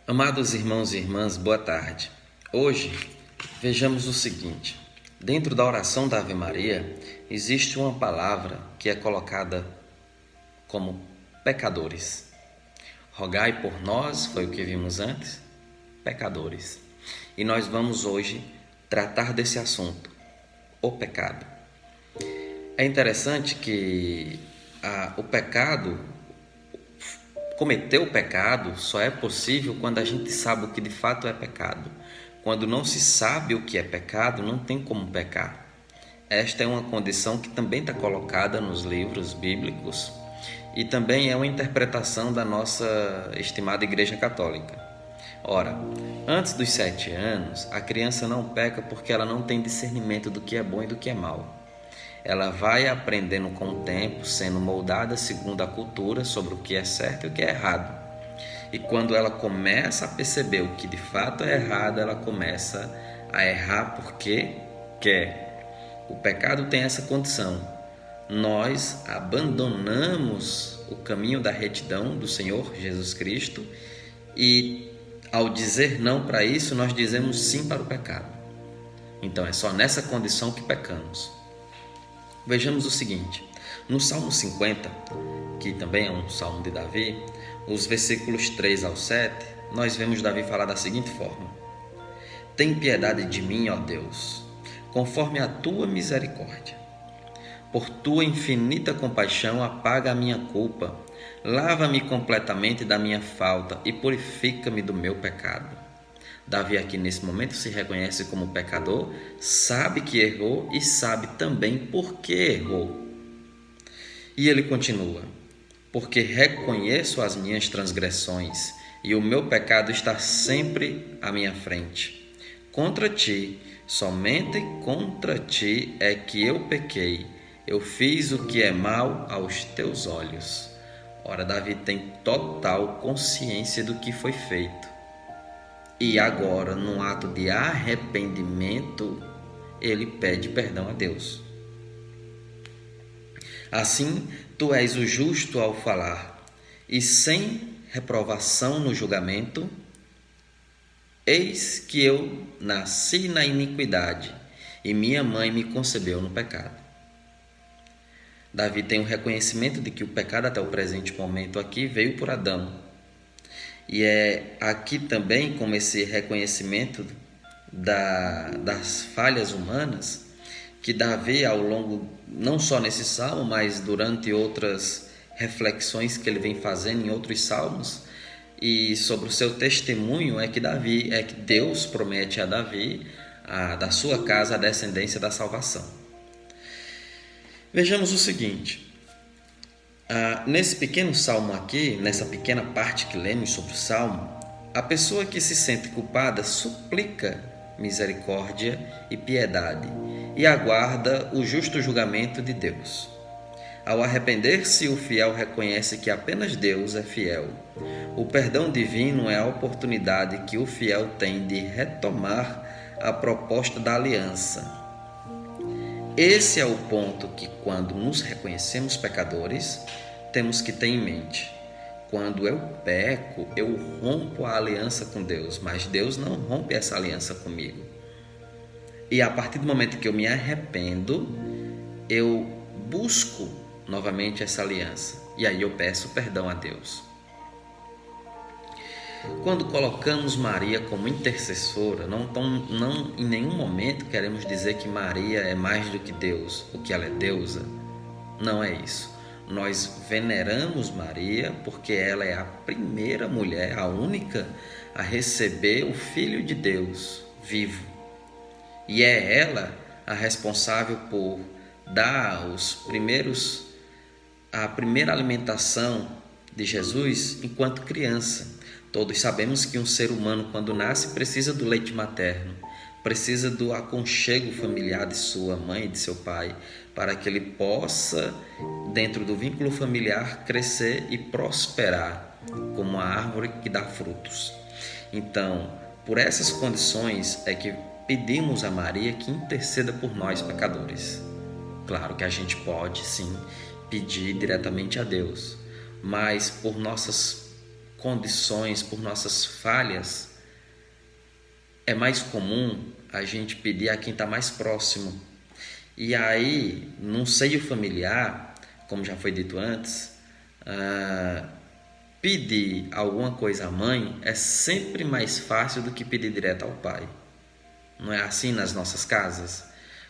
Amados irmãos e irmãs, boa tarde. Hoje, vejamos o seguinte. Dentro da oração da Ave Maria, existe uma palavra que é colocada como pecadores. Rogai por nós, foi o que vimos antes, pecadores. E nós vamos hoje tratar desse assunto, o pecado. É interessante que o pecado, cometer o pecado só é possível quando a gente sabe o que de fato é pecado. Quando não se sabe o que é pecado, não tem como pecar. Esta é uma condição que também está colocada nos livros bíblicos e também é uma interpretação da nossa estimada Igreja Católica. Ora, antes dos 7 anos, a criança não peca porque ela não tem discernimento do que é bom e do que é mal. Ela vai aprendendo com o tempo, sendo moldada segundo a cultura sobre o que é certo e o que é errado. E quando ela começa a perceber o que de fato é errado, ela começa a errar porque quer. O pecado tem essa condição. Nós abandonamos o caminho da retidão do Senhor Jesus Cristo e, ao dizer não para isso, nós dizemos sim para o pecado. Então é só nessa condição que pecamos. Vejamos o seguinte, no Salmo 50, que também é um salmo de Davi, os versículos 3 ao 7, nós vemos Davi falar da seguinte forma: Tem piedade de mim, ó Deus, conforme a tua misericórdia. Por tua infinita compaixão apaga a minha culpa, lava-me completamente da minha falta e purifica-me do meu pecado. Davi aqui nesse momento se reconhece como pecador, sabe que errou e sabe também por que errou. E ele continua: porque reconheço as minhas transgressões e o meu pecado está sempre à minha frente. Contra ti, somente contra ti é que eu pequei, eu fiz o que é mal aos teus olhos. Ora, Davi tem total consciência do que foi feito. E agora, num ato de arrependimento, ele pede perdão a Deus. Assim, tu és o justo ao falar, e sem reprovação no julgamento. Eis que eu nasci na iniquidade, e minha mãe me concebeu no pecado. Davi tem um reconhecimento de que o pecado até o presente momento aqui veio por Adão. E é aqui também, como esse reconhecimento das falhas humanas, que Davi, ao longo, não só nesse salmo, mas durante outras reflexões que ele vem fazendo em outros salmos, e sobre o seu testemunho, é que Deus promete a Davi, da sua casa, a descendência da salvação. Vejamos o seguinte. Nesse pequeno salmo aqui, nessa pequena parte que lemos sobre o salmo, a pessoa que se sente culpada suplica misericórdia e piedade e aguarda o justo julgamento de Deus. Ao arrepender-se, o fiel reconhece que apenas Deus é fiel. O perdão divino é a oportunidade que o fiel tem de retomar a proposta da aliança. Esse é o ponto que, quando nos reconhecemos pecadores, temos que ter em mente. Quando eu peco, eu rompo a aliança com Deus, mas Deus não rompe essa aliança comigo. E a partir do momento que eu me arrependo, eu busco novamente essa aliança. E aí eu peço perdão a Deus. Quando colocamos Maria como intercessora, não em nenhum momento queremos dizer que Maria é mais do que Deus, ou que ela é deusa. Não é isso. Nós veneramos Maria porque ela é a primeira mulher, a única, a receber o Filho de Deus vivo. E é ela a responsável por dar a primeira alimentação de Jesus enquanto criança. Todos sabemos que um ser humano, quando nasce, precisa do leite materno, precisa do aconchego familiar de sua mãe e de seu pai, para que ele possa, dentro do vínculo familiar, crescer e prosperar como uma árvore que dá frutos. Então, por essas condições é que pedimos a Maria que interceda por nós pecadores. Claro que a gente pode, sim, pedir diretamente a Deus, mas por nossas condições, por nossas falhas, é mais comum a gente pedir a quem está mais próximo. E aí, num seio familiar, como já foi dito antes, pedir alguma coisa à mãe é sempre mais fácil do que pedir direto ao pai. Não é assim nas nossas casas?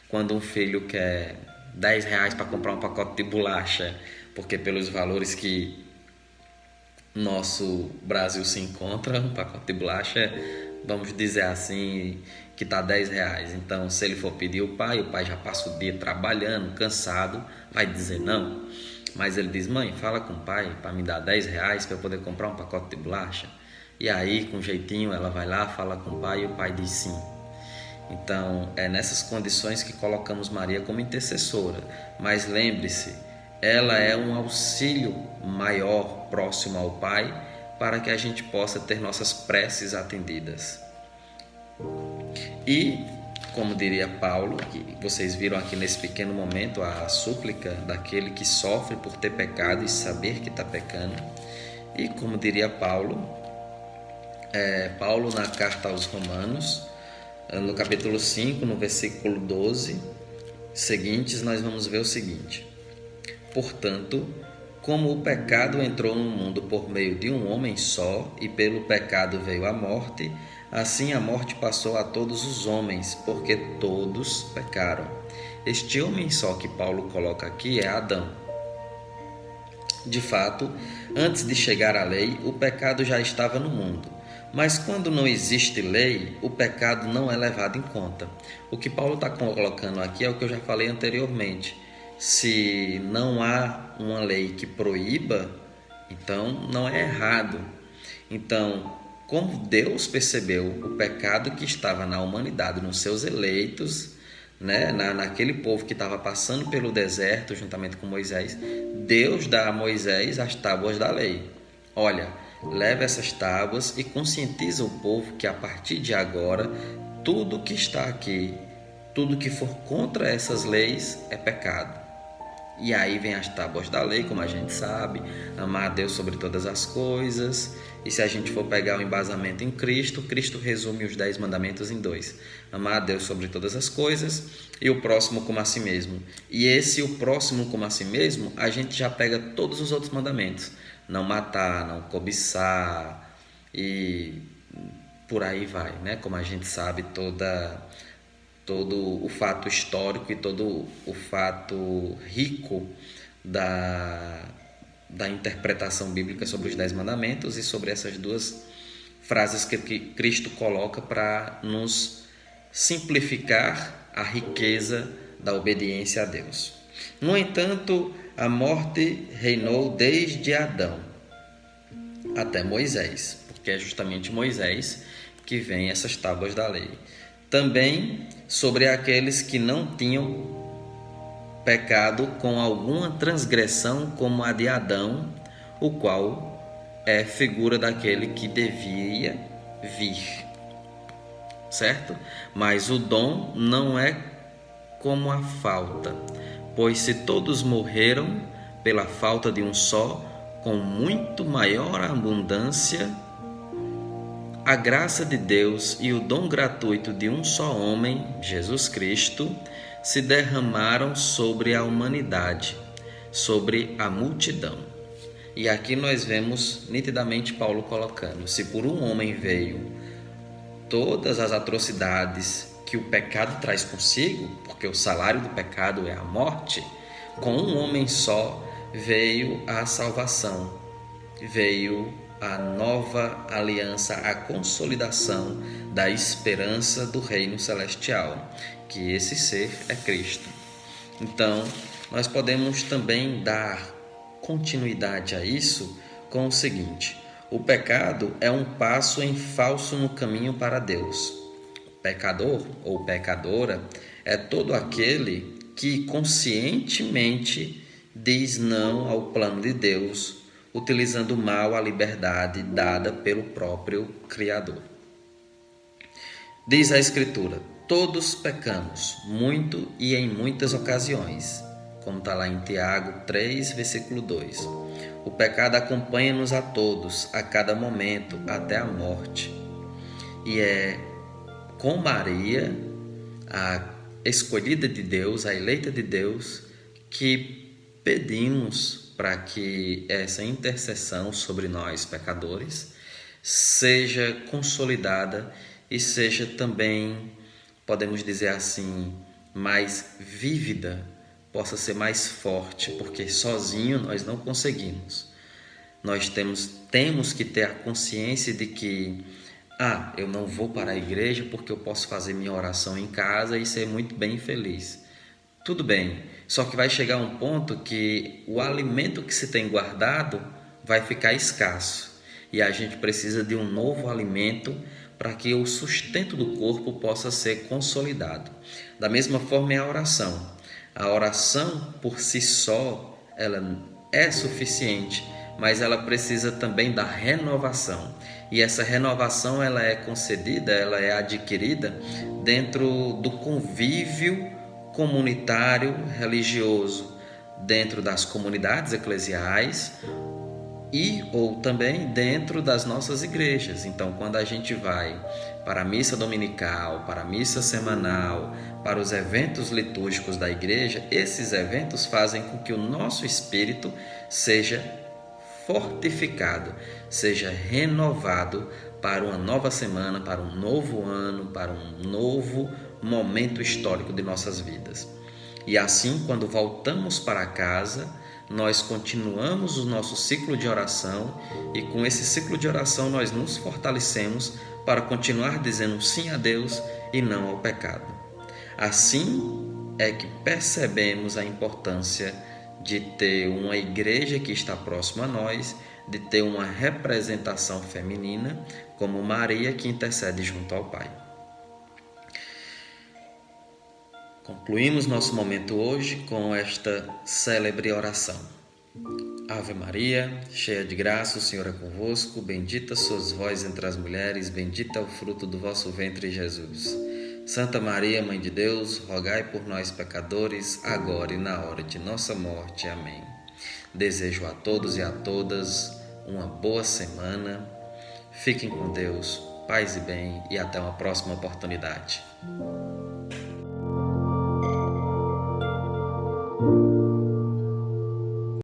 Quando um filho quer R$ 10 para comprar um pacote de bolacha, porque pelos valores que nosso Brasil se encontra, um pacote de bolacha, vamos dizer assim, que está R$ 10. Então, se ele for pedir o pai já passa o dia trabalhando, cansado, vai dizer não. Mas ele diz: mãe, fala com o pai para me dar R$ 10 para eu poder comprar um pacote de bolacha. E aí, com jeitinho, ela vai lá, fala com o pai e o pai diz sim. Então, é nessas condições que colocamos Maria como intercessora. Mas lembre-se, ela é um auxílio maior próximo ao Pai para que a gente possa ter nossas preces atendidas. E, como diria Paulo, que vocês viram aqui nesse pequeno momento a súplica daquele que sofre por ter pecado e saber que está pecando. E como diria Paulo na carta aos Romanos, no capítulo 5, no versículo 12 seguintes, nós vamos ver o seguinte: portanto, como o pecado entrou no mundo por meio de um homem só, e pelo pecado veio a morte, assim a morte passou a todos os homens, porque todos pecaram. Este homem só que Paulo coloca aqui é Adão. De fato, antes de chegar à lei, o pecado já estava no mundo. Mas quando não existe lei, o pecado não é levado em conta. O que Paulo está colocando aqui é o que eu já falei anteriormente. Se não há uma lei que proíba, então não é errado. Então, como Deus percebeu o pecado que estava na humanidade, nos seus eleitos, né, naquele povo que estava passando pelo deserto juntamente com Moisés, Deus dá a Moisés as tábuas da lei. Olha, leva essas tábuas e conscientiza o povo que a partir de agora, tudo que está aqui, tudo que for contra essas leis é pecado. E aí vem as tábuas da lei, como a gente sabe, amar a Deus sobre todas as coisas. E se a gente for pegar o embasamento em Cristo, Cristo resume os 10 mandamentos em 2: amar a Deus sobre todas as coisas e o próximo como a si mesmo. E o próximo como a si mesmo, a gente já pega todos os outros mandamentos: não matar, não cobiçar e por aí vai, né? Como a gente sabe, todo o fato histórico e todo o fato rico da interpretação bíblica sobre os 10 mandamentos e sobre essas duas frases que Cristo coloca para nos simplificar a riqueza da obediência a Deus. No entanto, a morte reinou desde Adão até Moisés, porque é justamente Moisés que vem essas tábuas da lei. Também sobre aqueles que não tinham pecado com alguma transgressão como a de Adão, o qual é figura daquele que devia vir, certo? Mas o dom não é como a falta, pois se todos morreram pela falta de um só, com muito maior abundância, a graça de Deus e o dom gratuito de um só homem, Jesus Cristo, se derramaram sobre a humanidade, sobre a multidão. E aqui nós vemos nitidamente Paulo colocando: se por um homem veio todas as atrocidades que o pecado traz consigo, porque o salário do pecado é a morte, com um homem só veio a salvação, veio a nova aliança, a consolidação da esperança do reino celestial, que esse ser é Cristo. Então, nós podemos também dar continuidade a isso com o seguinte: o pecado é um passo em falso no caminho para Deus. O pecador ou pecadora é todo aquele que conscientemente diz não ao plano de Deus, utilizando mal a liberdade dada pelo próprio Criador. Diz a Escritura: todos pecamos, muito e em muitas ocasiões, como está lá em Tiago 3, versículo 2. O pecado acompanha-nos a todos, a cada momento, até a morte. E é com Maria, a escolhida de Deus, a eleita de Deus, que pedimos para que essa intercessão sobre nós, pecadores, seja consolidada e seja também, podemos dizer assim, mais vívida, possa ser mais forte, porque sozinho nós não conseguimos. Nós temos que ter a consciência de que eu não vou para a igreja porque eu posso fazer minha oração em casa e ser muito bem feliz. Tudo bem, só que vai chegar um ponto que o alimento que se tem guardado vai ficar escasso e a gente precisa de um novo alimento para que o sustento do corpo possa ser consolidado. Da mesma forma é a oração. A oração por si só, ela é suficiente, mas ela precisa também da renovação. E essa renovação ela é concedida, ela é adquirida dentro do convívio comunitário religioso, dentro das comunidades eclesiais e ou também dentro das nossas igrejas. Então, quando a gente vai para a missa dominical, para a missa semanal, para os eventos litúrgicos da igreja, esses eventos fazem com que o nosso espírito seja fortificado, seja renovado para uma nova semana, para um novo ano, para um novo momento histórico de nossas vidas. E assim, quando voltamos para casa, nós continuamos o nosso ciclo de oração e com esse ciclo de oração nós nos fortalecemos para continuar dizendo sim a Deus e não ao pecado. Assim é que percebemos a importância de ter uma igreja que está próxima a nós, de ter uma representação feminina como Maria que intercede junto ao Pai. Concluímos nosso momento hoje com esta célebre oração. Ave Maria, cheia de graça, o Senhor é convosco, bendita sois vós entre as mulheres, bendito é o fruto do vosso ventre, Jesus. Santa Maria, Mãe de Deus, rogai por nós, pecadores, agora e na hora de nossa morte. Amém. Desejo a todos e a todas uma boa semana. Fiquem com Deus, paz e bem, e até uma próxima oportunidade.